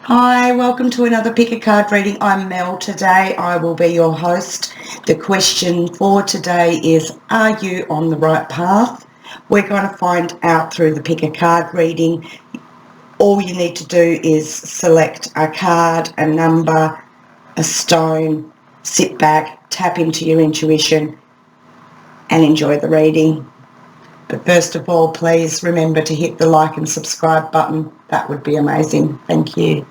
Hi, welcome to another Pick a Card reading. I'm Mel today. I will be your host. The question for today is, are you on the right path? We're going to find out through the Pick a Card reading. All you need to do is select a card, a number, a stone, sit back, tap into your intuition and enjoy the reading. But first of all, please remember to hit the like and subscribe button. That would be amazing. Thank you.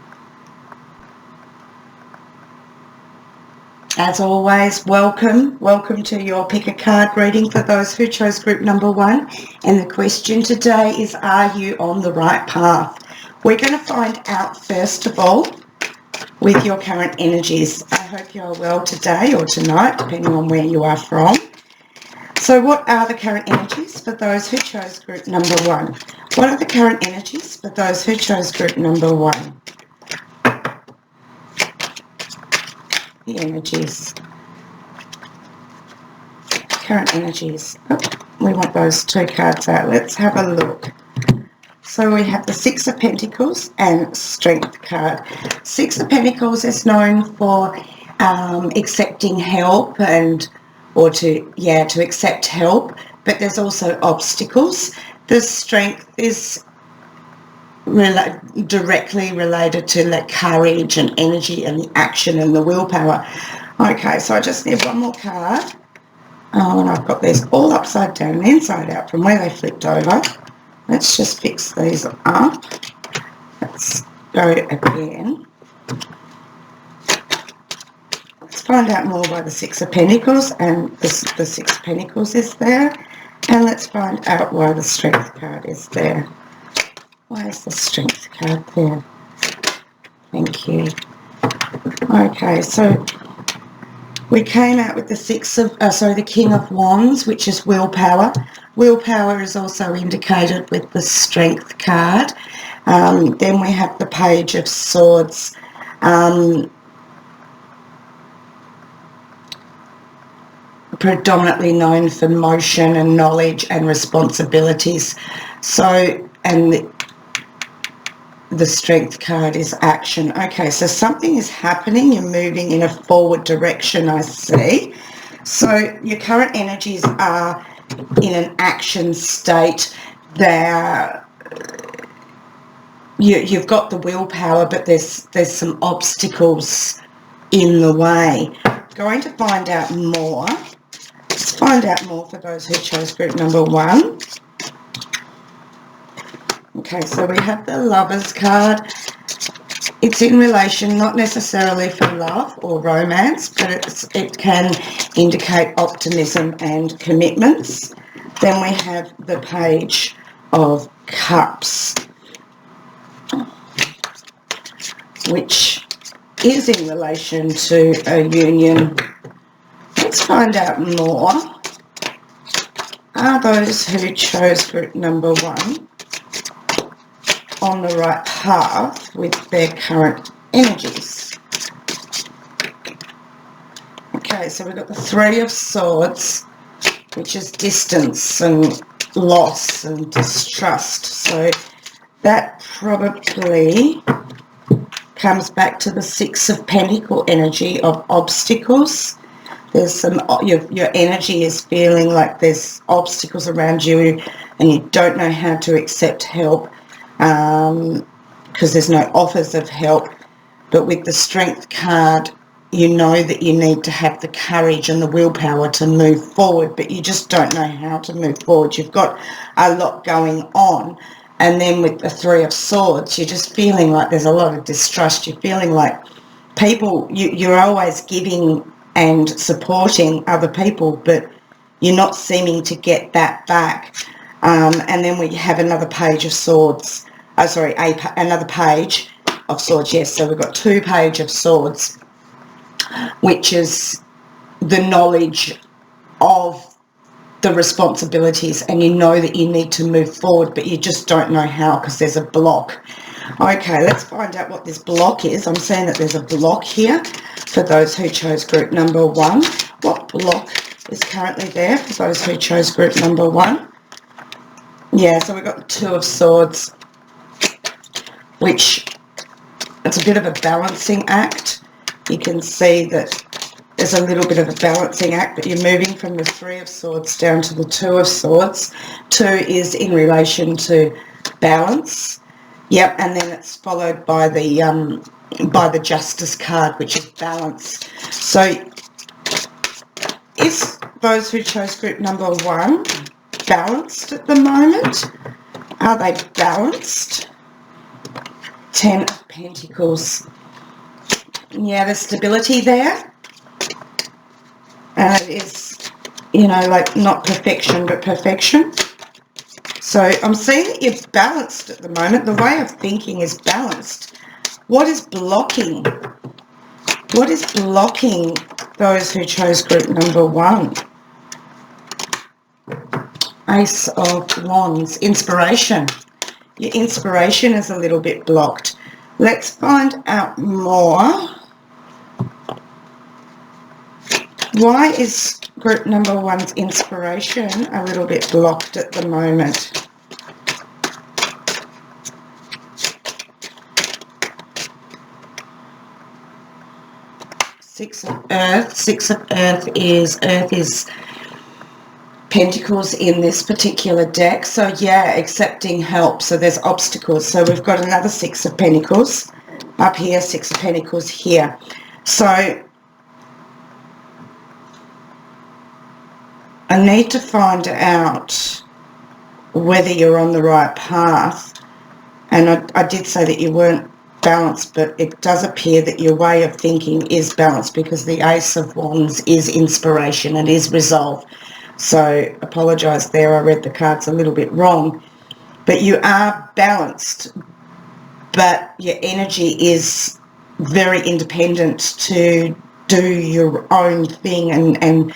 As always, welcome to your Pick a Card reading for those who chose group number 1. And the question today is, are you on the right path? We're going to find out, first of all, with your current energies. I hope you're well today or tonight, depending on where you are from. So what are the current energies for those who chose group number 1? What are the current energies for those who chose group number 1? The energies. Current energies. Oh, we want those two cards out. Let's have a look. So we have the Six of Pentacles and Strength card. Six of Pentacles is known for accepting help to accept help, but there's also obstacles. The Strength is directly related to the courage and energy and the action and the willpower. Okay, so I just need one more card. And I've got these all upside down and inside out from where they flipped over. Let's just fix these up. Let's go again. Let's find out more why the Six of Pentacles and the Six of Pentacles is there. And let's find out why the Strength card is there. Why is the Strength card there? Thank you. Okay, so we came out with the King of Wands, which is willpower. Willpower is also indicated with the Strength card. Then we have the Page of Swords. Predominantly known for motion and knowledge and responsibilities. So, and the Strength card is action. Okay, so something is happening. You're moving in a forward direction, I see. So your current energies are in an action state. You've got the willpower, but there's some obstacles in the way. Going to find out more. Let's find out more for those who chose group number 1. Okay, so we have the Lovers card. It's in relation, not necessarily for love or romance, but it can indicate optimism and commitments. Then we have the Page of Cups, which is in relation to a union. Let's find out more. Are those who chose group number 1 on the right path with their current energies? Okay, so we've got the Three of Swords, which is distance and loss and distrust. So that probably comes back to the Six of Pentacles energy of obstacles. There's some, your energy is feeling like there's obstacles around you and you don't know how to accept help. Because there's no offers of help. But with the Strength card, you know that you need to have the courage and the willpower to move forward, but you just don't know how to move forward. You've got a lot going on. And then with the Three of Swords, you're just feeling like there's a lot of distrust. You're feeling like people, you're always giving and supporting other people, but you're not seeming to get that back. And then we have another Page of Swords. Another Page of Swords, yes. So we've got 2 Page of Swords, which is the knowledge of the responsibilities, and you know that you need to move forward, but you just don't know how because there's a block. Okay, let's find out what this block is. I'm saying that there's a block here for those who chose group number 1. What block is currently there for those who chose group number 1? Yeah, so we've got the Two of Swords, which it's a bit of a balancing act. You can see that there's a little bit of a balancing act, but you're moving from the Three of Swords down to the Two of Swords. Two is in relation to balance. Yep, and then it's followed by the Justice card, which is balance. So is those who chose group number 1 balanced at the moment? Are they balanced? 10 of Pentacles. Yeah, there's stability there. And it is, you know, like not perfection, but perfection. So I'm seeing that you're balanced at the moment. The way of thinking is balanced. What is blocking? What is blocking those who chose group number 1? Ace of Wands, inspiration. Your inspiration is a little bit blocked. Let's find out more. Why is group number 1's inspiration a little bit blocked at the moment? Six of Earth. Six of Earth is Pentacles in this particular deck. So yeah, accepting help. So there's obstacles. So we've got another Six of Pentacles up here, Six of Pentacles here. So I need to find out whether you're on the right path. And I did say that you weren't balanced, but it does appear that your way of thinking is balanced, because the Ace of Wands is inspiration and is resolve. So apologise there, I read the cards a little bit wrong. But you are balanced, but your energy is very independent to do your own thing, and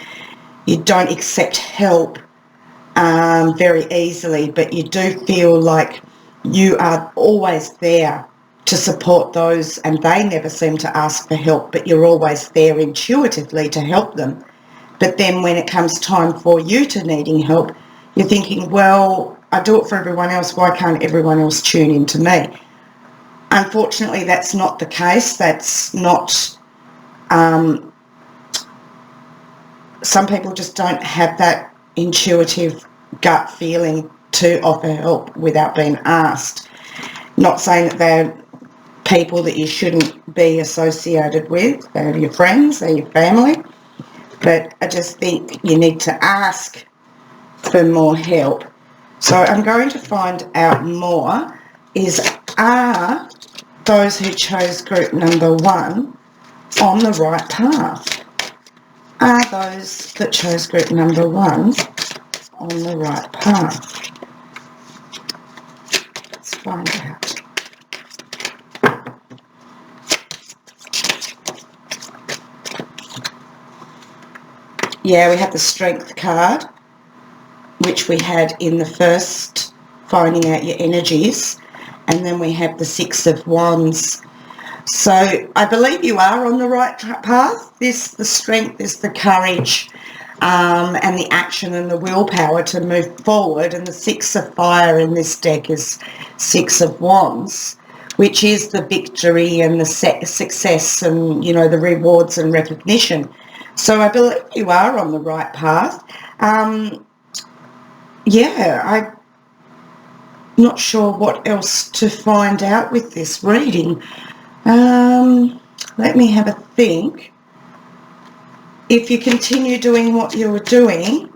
you don't accept help very easily, but you do feel like you are always there to support those, and they never seem to ask for help, but you're always there intuitively to help them. But then when it comes time for you to needing help, you're thinking, well, I do it for everyone else, why can't everyone else tune in to me? Unfortunately, that's not the case. That's not... some people just don't have that intuitive gut feeling to offer help without being asked. Not saying that they're people that you shouldn't be associated with. They're your friends, they're your family. But I just think you need to ask for more help. So I'm going to find out more is, are those who chose group number 1 on the right path? Are those that chose group number 1 on the right path? Let's find out. Yeah, we have the Strength card, which we had in the first, finding out your energies, and then we have the Six of Wands. So I believe you are on the right path. The strength is the courage and the action and the willpower to move forward, and the Six of Fire in this deck is Six of Wands, which is the victory and the success and, you know, the rewards and recognition. So I believe you are on the right path. Yeah, I'm not sure what else to find out with this reading. Let me have a think. If you continue doing what you were doing,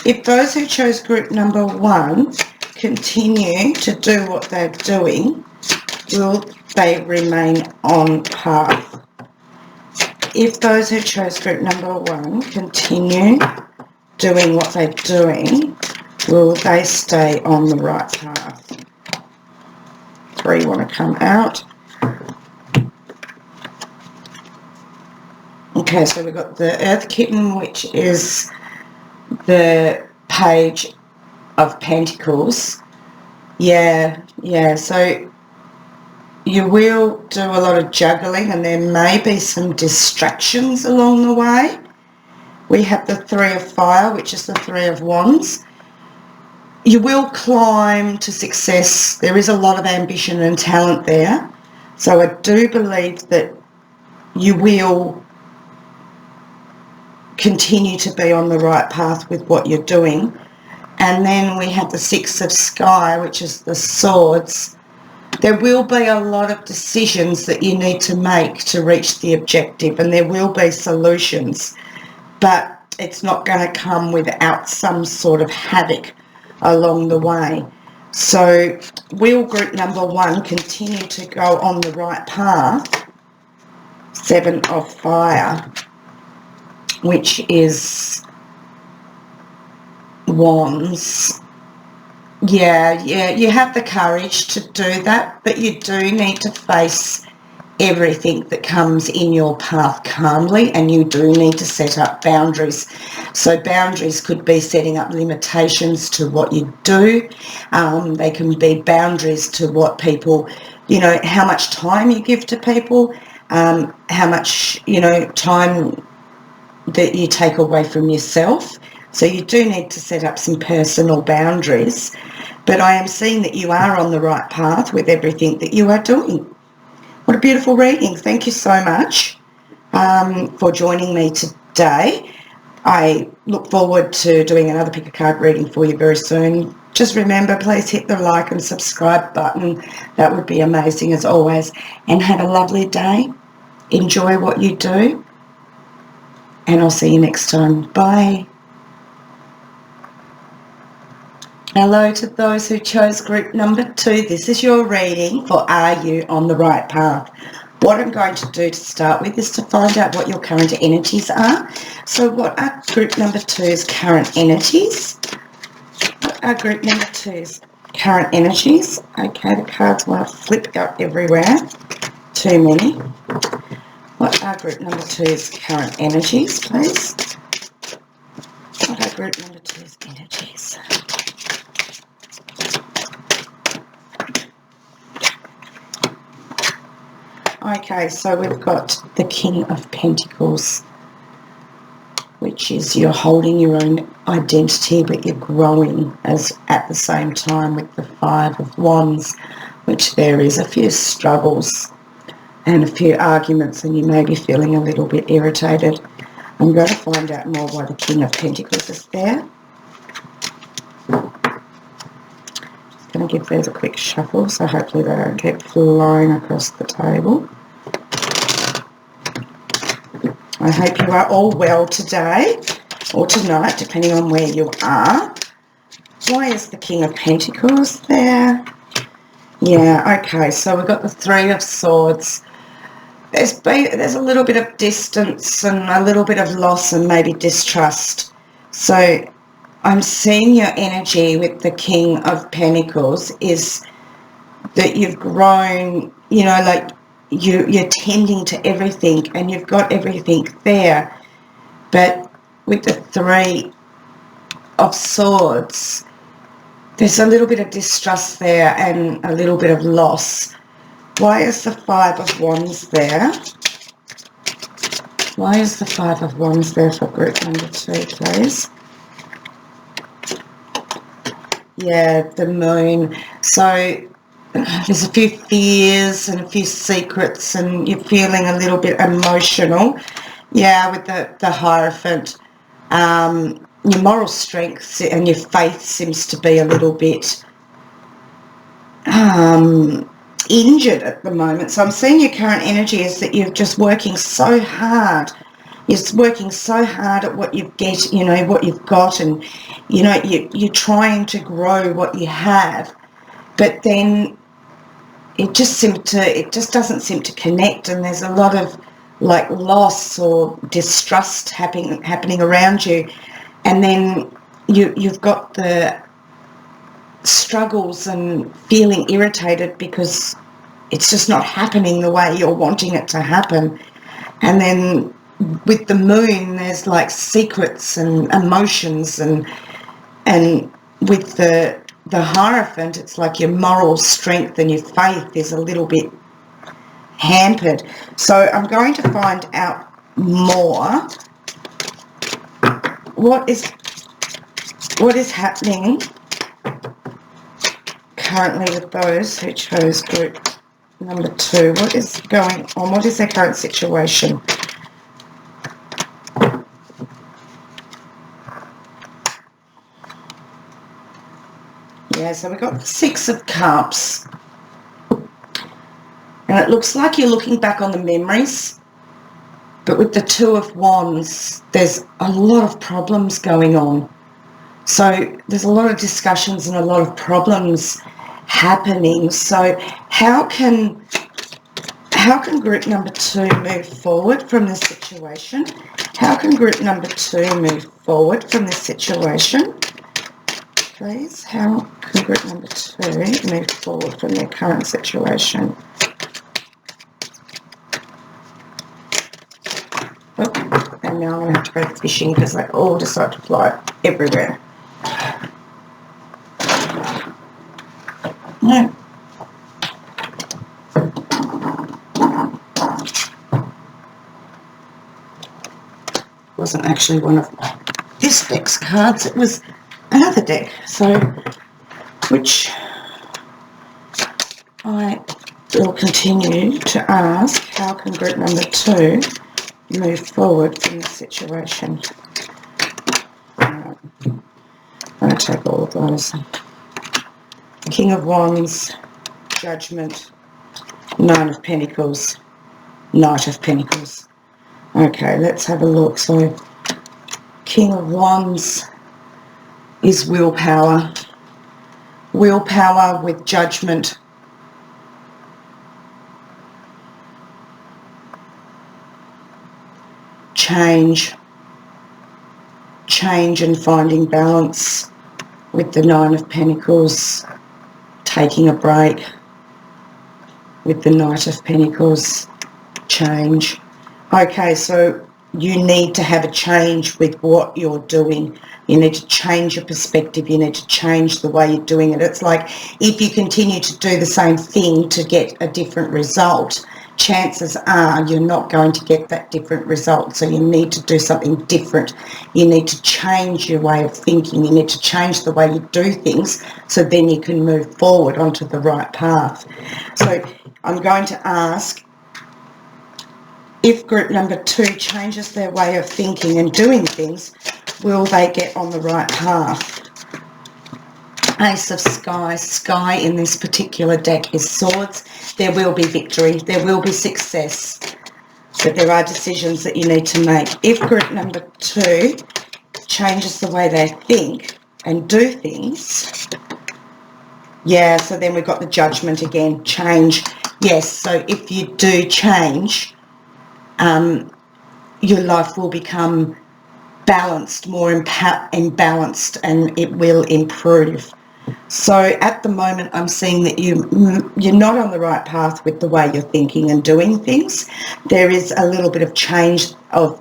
if those who chose group number 1 continue to do what they're doing, will they remain on path? If those who chose group number 1 continue doing what they're doing, will they stay on the right path? 3 want to come out. Okay, so we've got the Earth Kitten, which is the Page of Pentacles. Yeah, so you will do a lot of juggling, and there may be some distractions along the way. We have the Three of Fire, which is the Three of Wands. You will climb to success. There is a lot of ambition and talent there. So I do believe that you will continue to be on the right path with what you're doing. And then we have the Six of Sky, which is the swords. There will be a lot of decisions that you need to make to reach the objective, and there will be solutions, but it's not going to come without some sort of havoc along the way. So wheel group number 1, continue to go on the right path. 7 of Fire, which is Wands. Yeah, you have the courage to do that, but you do need to face everything that comes in your path calmly, and you do need to set up boundaries. So boundaries could be setting up limitations to what you do. They can be boundaries to what people, how much time you give to people, how much, time that you take away from yourself. So you do need to set up some personal boundaries. But I am seeing that you are on the right path with everything that you are doing. What a beautiful reading. Thank you so much for joining me today. I look forward to doing another pick a card reading for you very soon. Just remember, please hit the like and subscribe button. That would be amazing as always. And have a lovely day. Enjoy what you do. And I'll see you next time. Bye. Hello to those who chose group number 2. This is your reading for Are You on the Right Path? What I'm going to do to start with is to find out what your current energies are. So what are group number 2's current energies? What are group number 2's current energies? Okay, the cards want to flip out everywhere. Too many. What are group number 2's current energies, please? What are group number 2's energies? Okay, so we've got the King of Pentacles, which is you're holding your own identity, but you're growing as at the same time with the 5 of Wands, which there is a few struggles and a few arguments, and you may be feeling a little bit irritated. I'm going to find out more why the King of Pentacles is there. Going to give those a quick shuffle, so hopefully they don't keep flying across the table. I hope you are all well today or tonight, depending on where you are. Why is the King of Pentacles there? Yeah, okay, so we've got the 3 of Swords. There's a little bit of distance and a little bit of loss and maybe distrust. So I'm seeing your energy with the King of Pentacles is that you've grown, like you're tending to everything and you've got everything there. But with the 3 of Swords, there's a little bit of distrust there and a little bit of loss. Why is the 5 of Wands there? Why is the 5 of Wands there for group number 2, please? Yeah, the Moon. So there's a few fears and a few secrets and you're feeling a little bit emotional. Yeah, with the Hierophant. Your moral strength and your faith seems to be a little bit injured at the moment. So I'm seeing your current energy is that you're just working so hard. You're working so hard at what you get, what you've got, and you're trying to grow what you have, but then it just doesn't seem to connect, and there's a lot of like loss or distrust happening around you, and then you've got the struggles and feeling irritated because it's just not happening the way you're wanting it to happen. And then with the Moon, there's like secrets and emotions, and with the Hierophant, it's like your moral strength and your faith is a little bit hampered. So I'm going to find out more. What is happening currently with those who chose group number 2, what is going on? What is their current situation? Yeah, so we've got the 6 of Cups. And it looks like you're looking back on the memories. But with the 2 of Wands, there's a lot of problems going on. So there's a lot of discussions and a lot of problems happening. So how can group number 2 move forward from this situation? How can group number 2 move forward from this situation? Please, how can group number 2 move forward from their current situation? Oh, and now I'm going to have to go fishing because they all decide to fly everywhere. No. It wasn't actually one of this deck's cards, it was another deck, so which I will continue to ask, how can group number 2 move forward from this situation? I'm going to take all of those. King of Wands, Judgment, 9 of Pentacles, Knight of Pentacles. Okay, let's have a look. So King of Wands is willpower. Willpower with Judgment. Change and finding balance with the 9 of Pentacles. Taking a break with the Knight of Pentacles. Change. Okay, so you need to have a change with what you're doing. You need to change your perspective. You need to change the way you're doing it. It's like if you continue to do the same thing to get a different result, chances are you're not going to get that different result. So you need to do something different. You need to change your way of thinking. You need to change the way you do things so then you can move forward onto the right path. So I'm going to ask, if group number 2 changes their way of thinking and doing things, will they get on the right path? Ace of Sky. Sky in this particular deck is Swords. There will be victory. There will be success. But there are decisions that you need to make. If group number 2 changes the way they think and do things, yeah, so then we've got the Judgment again. Change. Yes, so if you do change, your life will become balanced, more imbalanced, and it will improve. So at the moment I'm seeing that you're not on the right path with the way you're thinking and doing things. There is a little bit of change of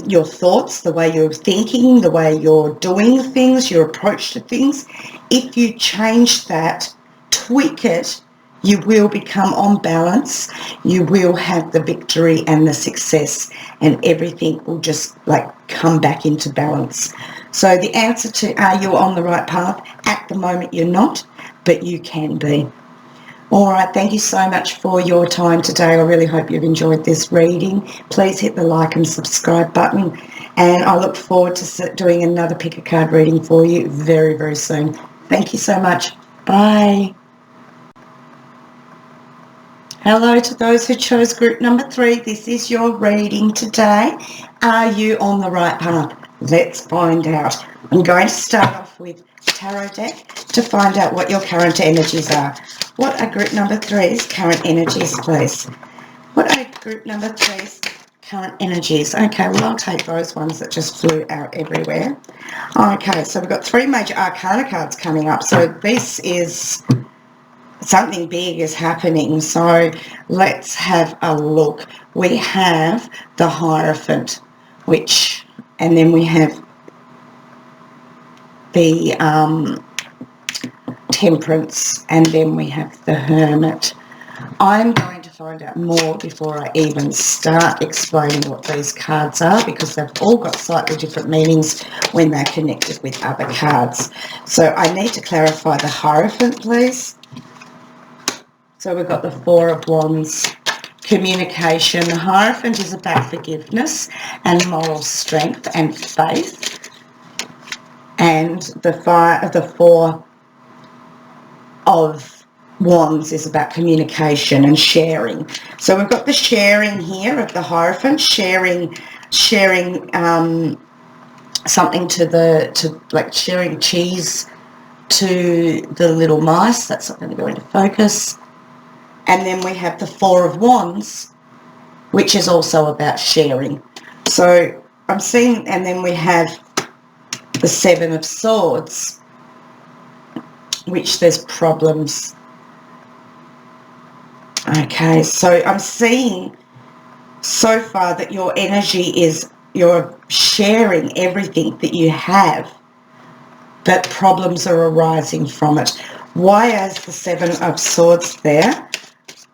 your thoughts, the way you're thinking, the way you're doing things, your approach to things. If you change that, tweak it, you will become on balance. You will have the victory and the success, and everything will just like come back into balance. So the answer to are you on the right path? At the moment you're not, but you can be. All right, thank you so much for your time today. I really hope you've enjoyed this reading. Please hit the like and subscribe button, and I look forward to doing another pick a card reading for you very, very soon. Thank you so much. Bye. Hello to those who chose group number 3. This is your reading today. Are you on the right path? Let's find out. I'm going to start off with tarot deck to find out what your current energies are. What are group number 3's current energies, please? What are group number 3's current energies? Okay, well, I'll take those ones that just flew out everywhere. Okay, so we've got 3 major arcana cards coming up. So this is something big is happening. So let's have a look. We have the Hierophant, and then we have the Temperance, and then we have the Hermit. I'm going to find out more before I even start explaining what these cards are, because they've all got slightly different meanings when they're connected with other cards. So I need to clarify the Hierophant, please. So we've got the Four of Wands, communication. The Hierophant is about forgiveness and moral strength and faith. And the Four of Wands is about communication and sharing. So we've got the sharing here of the Hierophant, sharing something like sharing cheese to the little mice. That's not going to go into focus. And then we have the Four of Wands, which is also about sharing. So I'm seeing, and then we have the Seven of Swords, which there's problems. Okay, so I'm seeing so far that your energy is you're sharing everything that you have, but problems are arising from it. Why is the Seven of Swords there?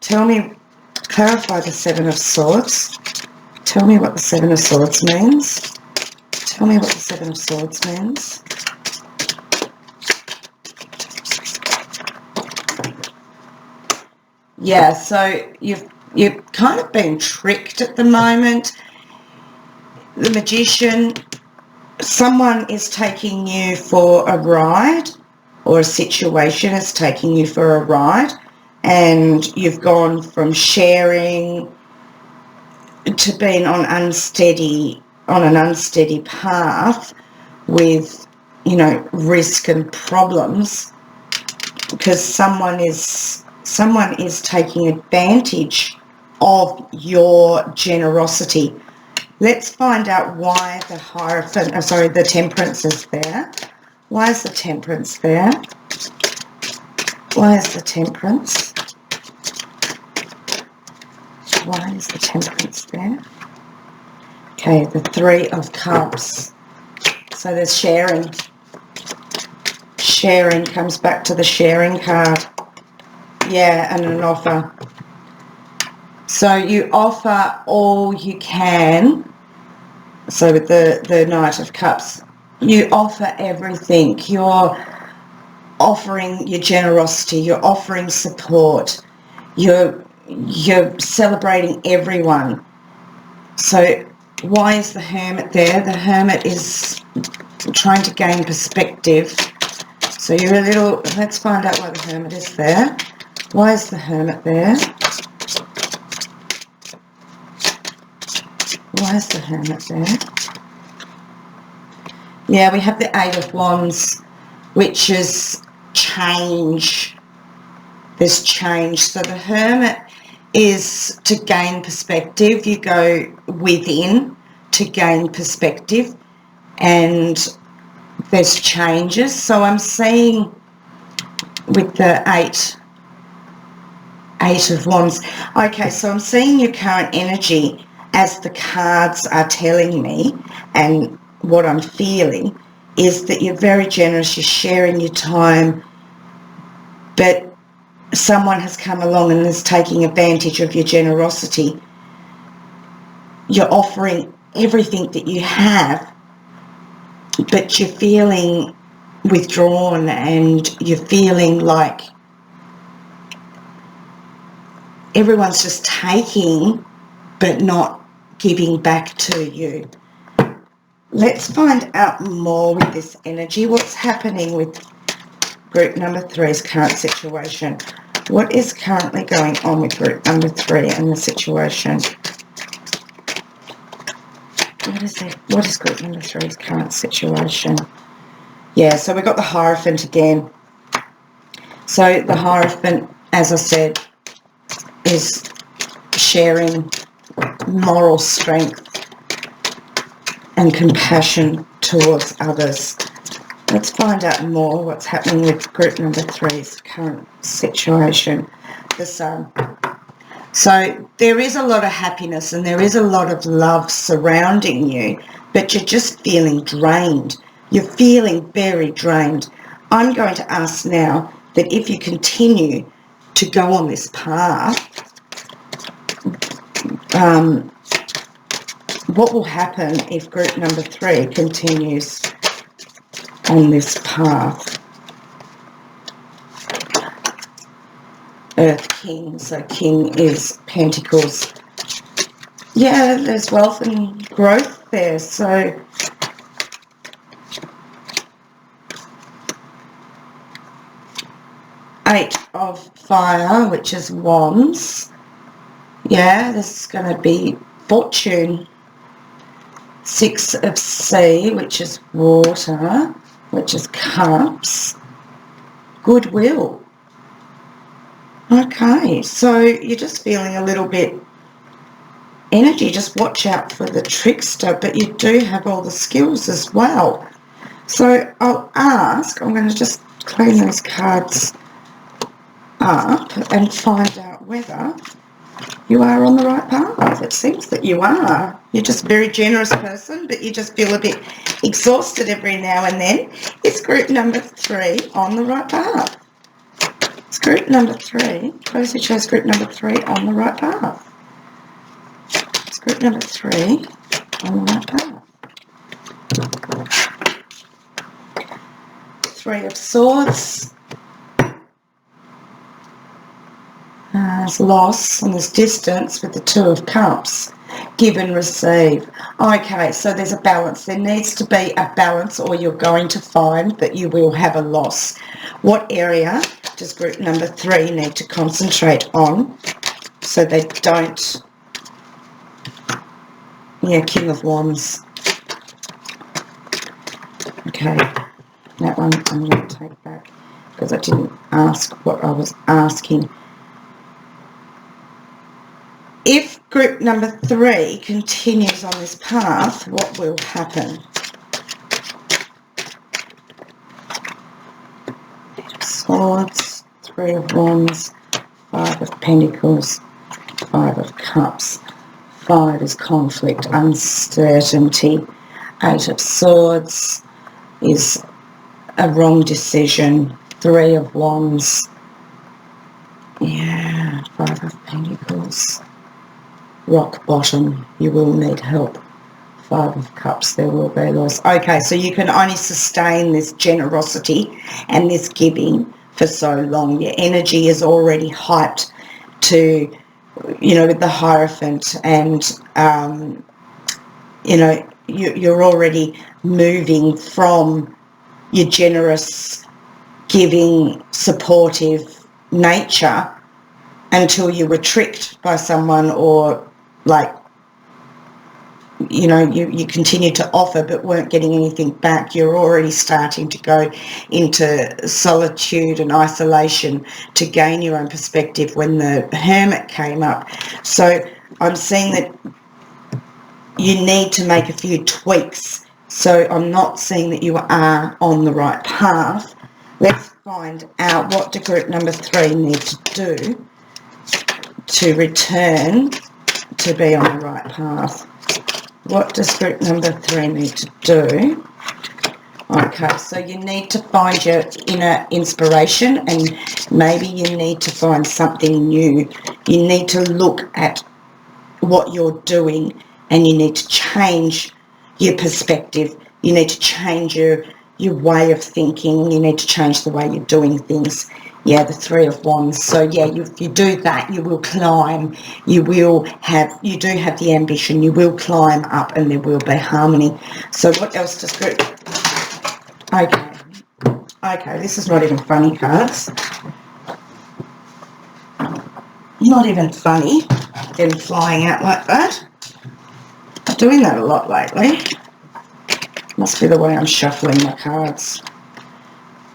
Tell me, clarify the Seven of Swords. Tell me what the Seven of Swords means. Tell me what the Seven of Swords means. Yeah, so you've kind of been tricked at the moment. The Magician, someone is taking you for a ride, or a situation is taking you for a ride, and you've gone from sharing to being on an unsteady path with, you know, risk and problems, because someone is taking advantage of your generosity. Let's find out why the the Temperance is there. Why is the Temperance there? Why is the Temperance? Why is the Temperance there? Okay, the Three of Cups. So there's sharing. Sharing comes back to the sharing card. Yeah, and an offer. So you offer all you can. So with the Knight of Cups, you offer everything. You're offering your generosity. You're offering support. You're celebrating everyone. So why is the Hermit there? The Hermit is trying to gain perspective. So you're a little... Let's find out why the Hermit is there. Why is the Hermit there? Why is the Hermit there? Yeah, we have the Eight of Wands, which is change. There's change. So the Hermit is to gain perspective. You go within to gain perspective, and there's changes. So I'm seeing with the Eight of Wands. Okay, so I'm seeing your current energy as the cards are telling me, and what I'm feeling is that you're very generous, you're sharing your time, but someone has come along and is taking advantage of your generosity. You're offering everything that you have, but you're feeling withdrawn, and you're feeling like everyone's just taking but not giving back to you. Let's find out more with this energy. What's happening with group number 3's current situation? What is currently going on with group number 3 and the situation? What is it? What is group number 3's current situation? Yeah, so we've got the Hierophant again. So the Hierophant, as I said, is sharing moral strength and compassion towards others. Let's find out more what's happening with group number 3's current situation. The Sun. So there is a lot of happiness and there is a lot of love surrounding you, but you're just feeling drained. You're feeling very drained. I'm going to ask now that if you continue to go on this path, what will happen if group number 3 continues on this path? Earth King. So King is Pentacles. Yeah, there's wealth and growth there. So Eight of Fire, which is Wands. Yeah, this is going to be fortune. Six of Sea, which is water, which is Cups. Goodwill. Okay, so you're just feeling a little bit energy. Just watch out for the trickster, but you do have all the skills as well. So I'll ask, I'm going to just clean those cards up and find out whether you are on the right path. It seems that you are. You're just a very generous person, but you just feel a bit exhausted every now and then. Is group number 3 on the right path? It's group number 3. Closely shows group number 3 on the right path. It's group number 3 on the right path. 3 of Swords. There's loss and there's distance with the 2 of Cups. Give and receive. Okay, so there's a balance. There needs to be a balance, or you're going to find that you will have a loss. What area does group number 3 need to concentrate on so they don't... Yeah, King of Wands. Okay, that one I'm going to take back because I didn't ask what I was asking. If group number 3 continues on this path, what will happen? Eight of Swords, 3 of Wands, 5 of Pentacles, 5 of Cups. 5 is conflict, uncertainty. 8 of Swords is a wrong decision. 3 of Wands. Yeah, 5 of Pentacles. Rock bottom, you will need help. 5 of Cups, there will be loss. Okay, so you can only sustain this generosity and this giving for so long. Your energy is already hyped to, you know, with the Hierophant, and, you know, you're already moving from your generous, giving, supportive nature until you were tricked by someone, or like, you know, you continued to offer but weren't getting anything back. You're already starting to go into solitude and isolation to gain your own perspective when the Hermit came up. So I'm seeing that you need to make a few tweaks. So I'm not seeing that you are on the right path. Let's find out what do group number 3 need to do to return to be on the right path. What does group number 3 need to do? Okay, so you need to find your inner inspiration, and maybe you need to find something new. You need to look at what you're doing, and you need to change your perspective. You need to change your way of thinking. You need to change the way you're doing things. Yeah, the 3 of Wands. So yeah, if you do that, you will climb. You do have the ambition. You will climb up, and there will be harmony. So what else does group? Okay, this is not even funny, cards. Not even funny, them flying out like that. I'm doing that a lot lately. Must be the way I'm shuffling my cards.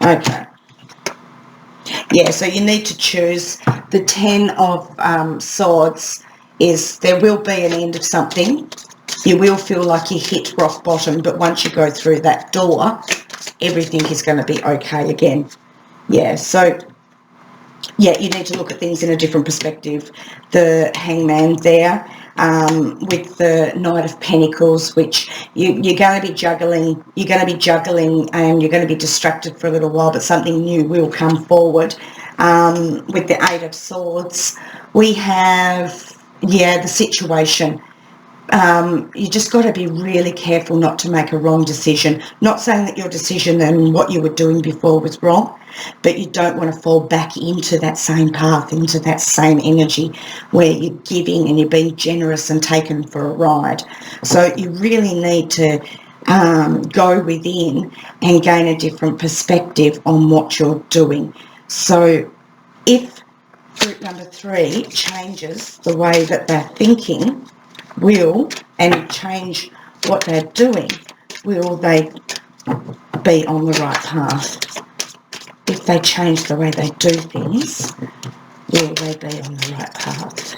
Okay. Yeah, so you need to choose. The 10 of Swords is there will be an end of something. You will feel like you hit rock bottom, but once you go through that door, everything is going to be okay again. Yeah, so yeah, you need to look at things in a different perspective. The Hangman there, with the Knight of Pentacles, which you're going to be juggling. You're going to be juggling, and you're going to be distracted for a little while, but something new will come forward. With the 8 of Swords, we have, yeah, the situation. you just got to be really careful not to make a wrong decision. Not saying that your decision and what you were doing before was wrong, but you don't want to fall back into that same path, into that same energy where you're giving and you're being generous and taken for a ride. So you really need to go within and gain a different perspective on what you're doing. So if group number 3 changes the way that they're thinking, and change what they're doing, will they be on the right path? If they change the way they do things, will they be on the right path?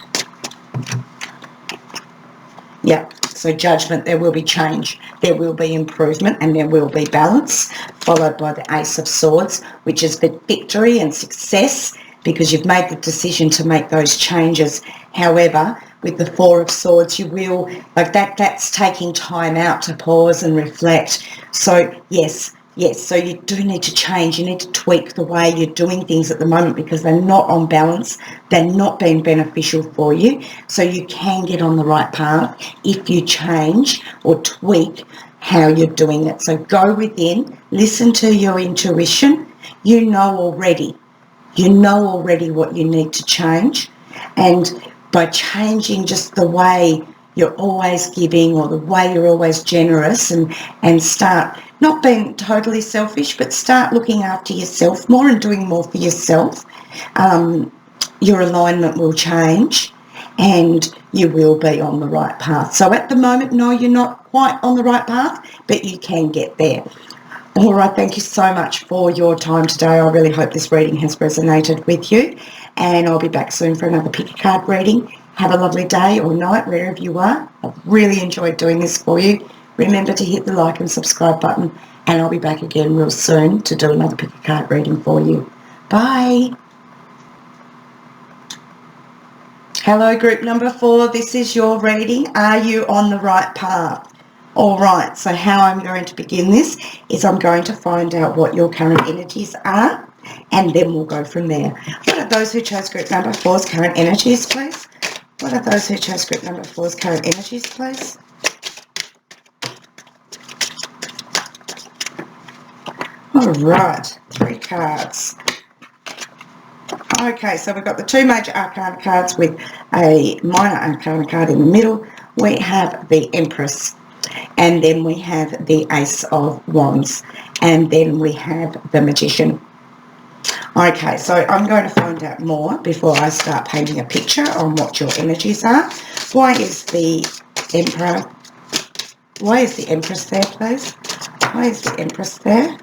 Yeah, so judgment, there will be change, there will be improvement, and there will be balance, followed by the Ace of Swords, which is the victory and success, because you've made the decision to make those changes. However, with the Four of Swords, you will, that's taking time out to pause and reflect. So yes, so you do need to change. You need to tweak the way you're doing things at the moment, because they're not on balance. They're not being beneficial for you. So you can get on the right path if you change or tweak how you're doing it. So go within, listen to your intuition. You know already what you need to change. And by changing just the way you're always giving, or the way you're always generous, and start not being totally selfish, but start looking after yourself more and doing more for yourself, your alignment will change and you will be on the right path. So at the moment, no, you're not quite on the right path, but you can get there. All right, thank you so much for your time today. I really hope this reading has resonated with you, and I'll be back soon for another pick a card reading. Have a lovely day or night wherever you are. I've really enjoyed doing this for you. Remember to hit the like and subscribe button, and I'll be back again real soon to do another pick a card reading for you. Bye. Hello, group number 4. This is your reading. Are you on the right path? All right, so how I'm going to begin this is I'm going to find out what your current energies are, and then we'll go from there. What are those who chose group number 4's current energies, please? What are those who chose group number 4's current energies, please? All right, 3 cards. Okay, so we've got the 2 major arcana cards with a minor arcana card in the middle. We have the Empress, and then we have the Ace of Wands, and then we have the Magician. Okay, so I'm going to find out more before I start painting a picture on what your energies are. Why is the Emperor? Why is the Empress there, please? Why is the Empress there?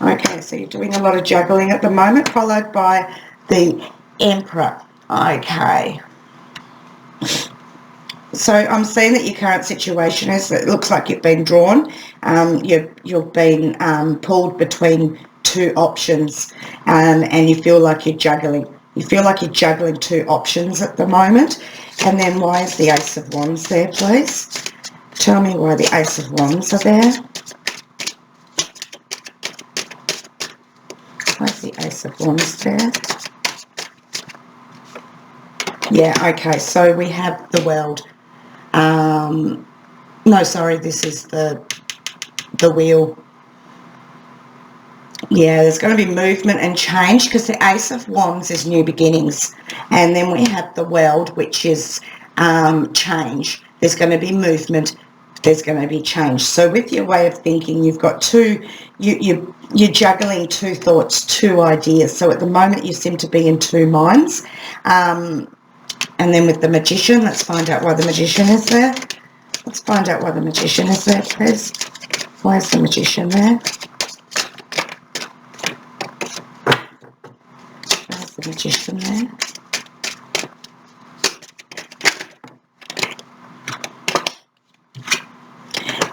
Okay, so you're doing a lot of juggling at the moment, followed by the Emperor. Okay. So I'm seeing that your current situation is, it looks like you've been drawn. You've been pulled between 2 options, and you feel like you're juggling. You feel like you're juggling 2 options at the moment. And then why is the Ace of Wands there, please? Tell me why the Ace of Wands are there. Why is the Ace of Wands there? Yeah, okay, so we have the World. No, sorry, this is the Wheel. Yeah, there's going to be movement and change, because the Ace of Wands is new beginnings. And then we have the World, which is change. There's going to be movement. There's going to be change. So with your way of thinking, you've got 2, you're juggling 2 thoughts, 2 ideas. So at the moment, you seem to be in 2 minds. And then with the Magician, let's find out why the Magician is there. Let's find out why the Magician is there, please. Why is the Magician there? Why is the Magician there?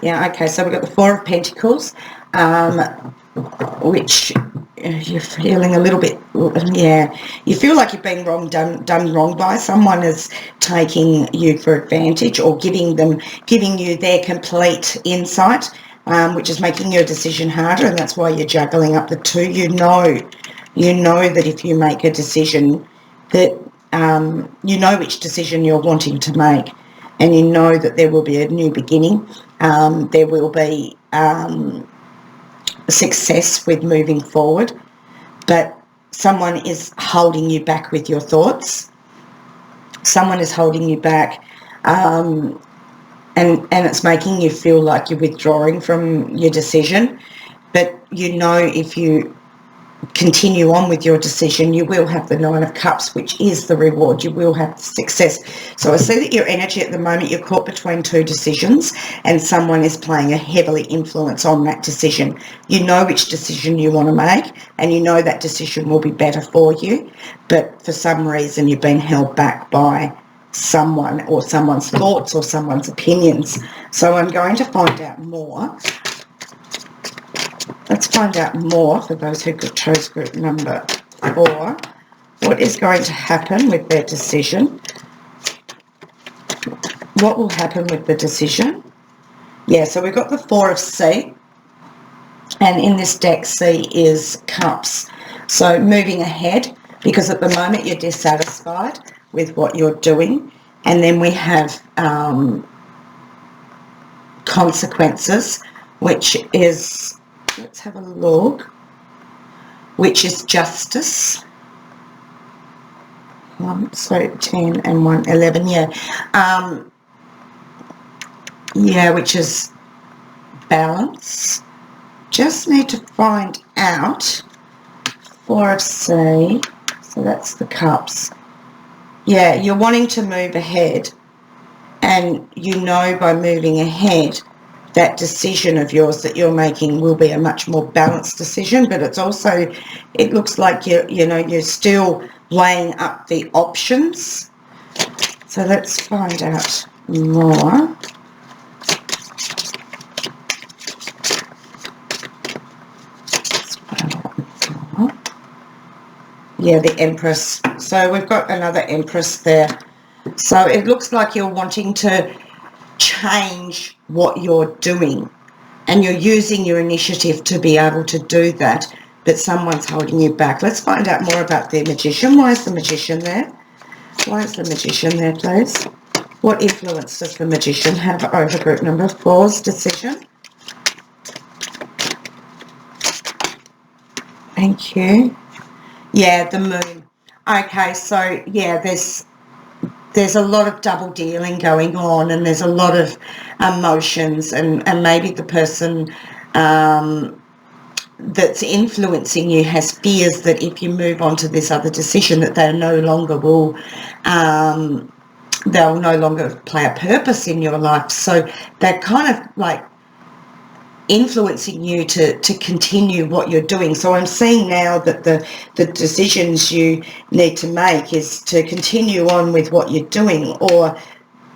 Yeah, okay, so we've got the 4 of Pentacles, which you're feeling a little bit, yeah, you feel like you've been done wrong by. Someone is taking you for advantage, or giving you their complete insight, which is making your decision harder, and that's why you're juggling up the 2. You know that if you make a decision, that you know which decision you're wanting to make. and you know that there will be a new beginning. There will be success with moving forward, but someone is holding you back with your thoughts. Someone is holding you back, and it's making you feel like you're withdrawing from your decision. But you know, if you continue on with your decision, you will have the Nine of Cups, which is the reward. You will have success. So I see that your energy at the moment, you're caught between two decisions, and someone is playing a heavily influence on that decision. You know which decision you want to make, and you know that decision will be better for you, but for some reason you've been held back by someone or someone's thoughts or someone's opinions. So I'm going to find out more. Let's find out more for those who chose group number 4. What is going to happen with their decision? What will happen with the decision? Yeah, so we've got the 4 of C, and in this deck, C is Cups. So moving ahead, because at the moment you're dissatisfied with what you're doing. And then we have consequences, which is... let's have a look, which is justice. So 10 and 1, 11, yeah. Yeah, which is balance. Just need to find out 4 of C, so that's the Cups. Yeah, you're wanting to move ahead, and you know by moving ahead that decision of yours that you're making will be a much more balanced decision, but it's also, it looks like you're still weighing up the options. So let's find out more. Yeah, the Empress. So we've got another Empress there. So it looks like you're wanting to change what you're doing, and you're using your initiative to be able to do that, but someone's holding you back. Let's find out more about the Magician. Why is the Magician there? Why is the Magician there, please? What influence does the Magician have over group number 4's decision? Thank you. Yeah, the Moon. Okay, so yeah, there's a lot of double dealing going on, and there's a lot of emotions, and maybe the person that's influencing you has fears that if you move on to this other decision that they'll no longer play a purpose in your life. So they're kind of like influencing you to continue what you're doing. So I'm seeing now that the decisions you need to make is to continue on with what you're doing, or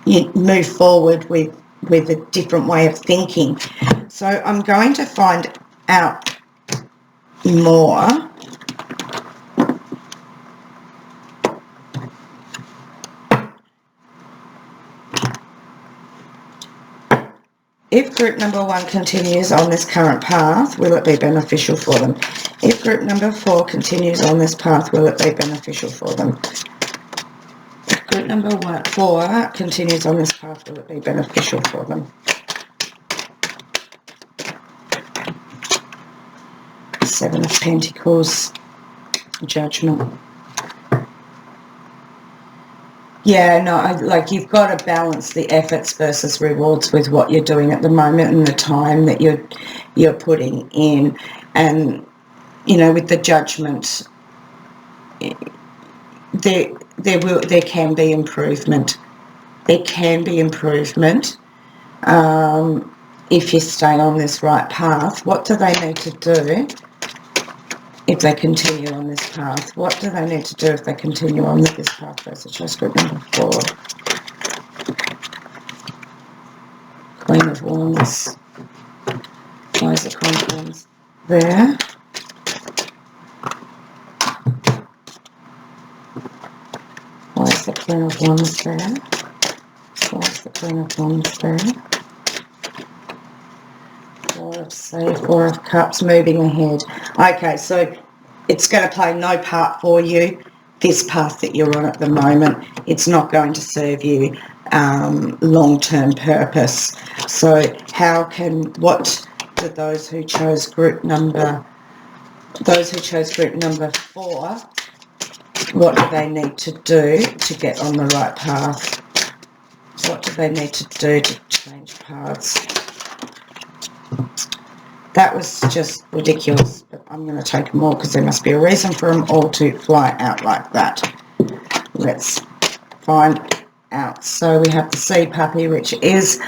you move forward with a different way of thinking. So I'm going to find out more. If group number 1 continues on this current path, will it be beneficial for them? If group number 4 continues on this path, will it be beneficial for them? If group number 4 continues on this path, will it be beneficial for them? Seven of Pentacles, Judgment. Yeah, no, like you've got to balance the efforts versus rewards with what you're doing at the moment and the time that you're putting in. And, with the Judgment, there can be improvement. There can be improvement if you stay on this right path. What do they need to do if they continue on this path? What do they need to do if they continue on with this path? That's a choice group number 4. Queen of Wands. Why is the Queen of Wands there? Why is the Queen of Wands there? Why is the Queen of Wands there? 4 of C, 4 of Cups, moving ahead. Okay, so it's going to play no part for you, this path that you're on at the moment. It's not going to serve you. long-term purpose. So what do those who chose group number 4, what do they need to do to get on the right path? What do they need to do to change paths? That was just ridiculous, but I'm going to take them all because there must be a reason for them all to fly out like that. Let's find out. So we have the sea puppy, which is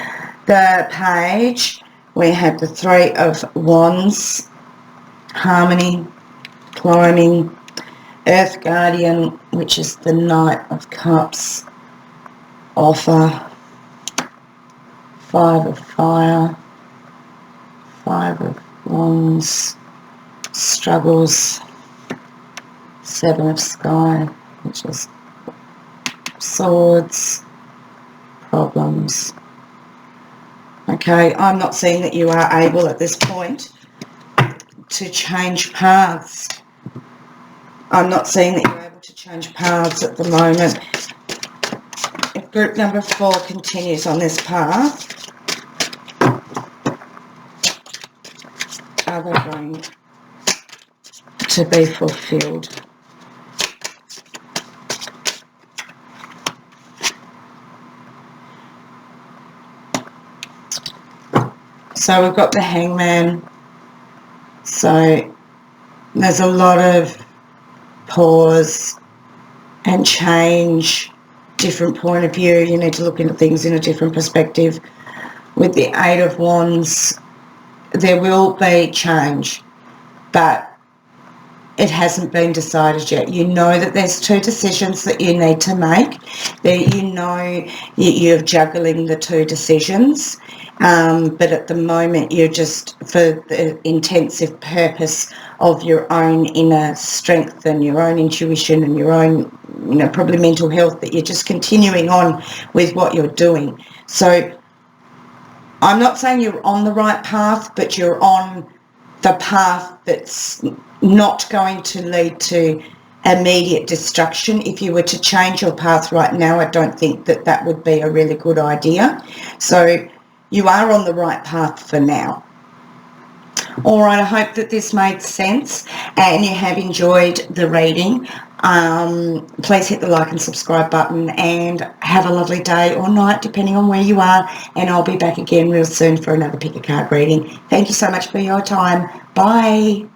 the page. We have the 3 of wands, harmony, climbing, earth guardian, which is the knight of cups, offer, 5 of fire, 5 of wands, struggles, 7 of sky, which is swords, problems. Okay, I'm not seeing that you are able at this point to change paths. I'm not seeing that you're able to change paths at the moment. If group number 4 continues on this path, are they going to be fulfilled? So we've got the hangman. So there's a lot of pause and change, different point of view. You need to look into things in a different perspective. With the 8 of wands, there will be change, but it hasn't been decided yet. You know that there's 2 decisions that you need to make. That you know you're juggling the 2 decisions, but at the moment you're just, for the intensive purpose of your own inner strength and your own intuition and your own, probably mental health, that you're just continuing on with what you're doing. So I'm not saying you're on the right path, but you're on the path that's not going to lead to immediate destruction. If you were to change your path right now, I don't think that that would be a really good idea. So you are on the right path for now. All right, I hope that this made sense and you have enjoyed the reading. Please hit the like and subscribe button and have a lovely day or night, depending on where you are. And I'll be back again real soon for another pick a card reading. Thank you so much for your time. Bye.